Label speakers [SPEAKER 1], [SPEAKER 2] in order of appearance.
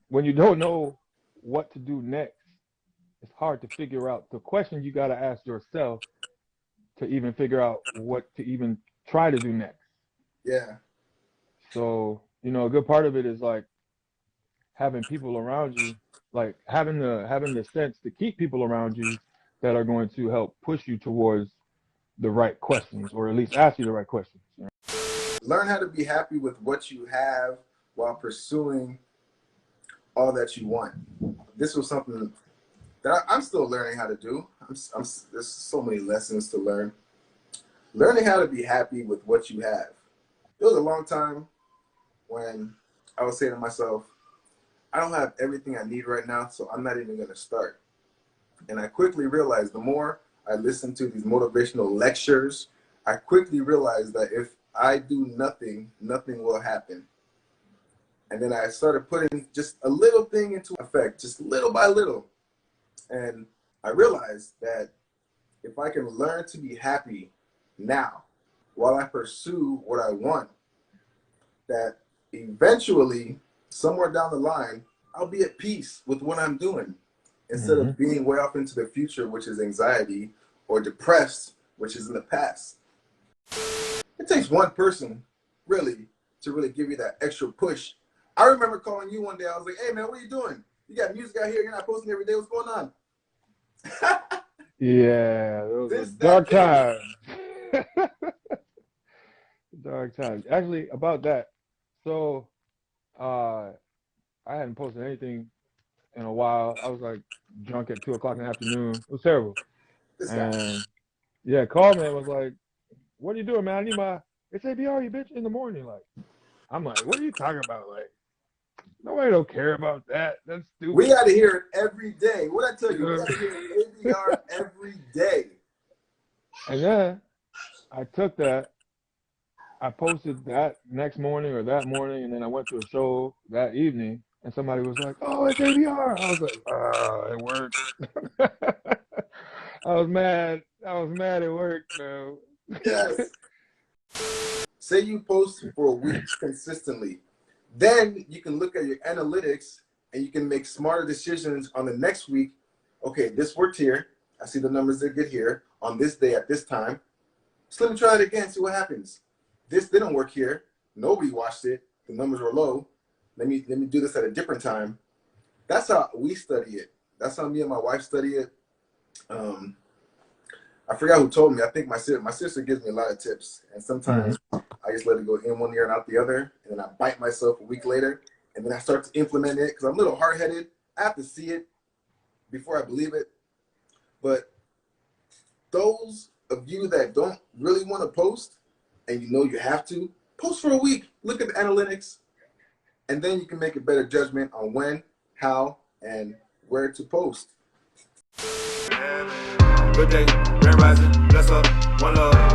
[SPEAKER 1] when you don't know what to do next, it's hard to figure out the question you got to ask yourself to even figure out what to even try to do next.
[SPEAKER 2] Yeah.
[SPEAKER 1] So, a good part of it is like having people around you, like having the sense to keep people around you that are going to help push you towards the right questions, or at least ask you the right questions.
[SPEAKER 2] Learn how to be happy with what you have while pursuing all that you want. This was something that I'm still learning how to do. There's so many lessons to learn. Learning how to be happy with what you have. There was a long time when I was saying to myself, I don't have everything I need right now, so I'm not even going to start. And I quickly realized the more I listened to these motivational lectures, I quickly realized that if I do nothing, nothing will happen. And then I started putting just a little thing into effect, just little by little. And I realized that if I can learn to be happy now while I pursue what I want, that eventually, somewhere down the line, I'll be at peace with what I'm doing instead of being way off into the future, which is anxiety, or depressed, which is in the past. It takes one person really to really give you that extra push. I remember calling you one day. I was like, hey, man, what are you doing? You got music out here. You're not posting every day. What's going on?
[SPEAKER 1] Yeah, those were dark times. Dark times. Actually, about that. So, I hadn't posted anything in a while. I was like drunk at 2 o'clock in the afternoon. It was terrible. And yeah, called me and was like, "What are you doing, man? I need my it's ABR, you bitch, in the morning." Like, I'm like, "What are you talking about? Like, nobody don't care about that. That's stupid."
[SPEAKER 2] We got to hear it every day. What I tell you, we got to hear ABR every day.
[SPEAKER 1] And then I took that. I posted that next morning or that morning, and then I went to a show that evening, and somebody was like, "Oh, it's ABR." I was like, it worked." I was mad. It worked, though.
[SPEAKER 2] Yes. Say you post for a week consistently. Then you can look at your analytics and you can make smarter decisions on the next week. Okay, this worked here. I see the numbers are good here on this day at this time. So let me try it again, see what happens. This didn't work here. Nobody watched it. The numbers were low. Let me do this at a different time. That's how we study it. That's how me and my wife study it. I forgot who told me. I think my sister gives me a lot of tips, and sometimes I just let it go in one ear and out the other, and then I bite myself a week later, and then I start to implement it because I'm a little hard-headed. I have to see it before I believe it. But those of you that don't really want to post, and you know you have to, post for a week. Look at the analytics, and then you can make a better judgment on when, how, and where to post.
[SPEAKER 3] Good day, grand rising, bless up, one love.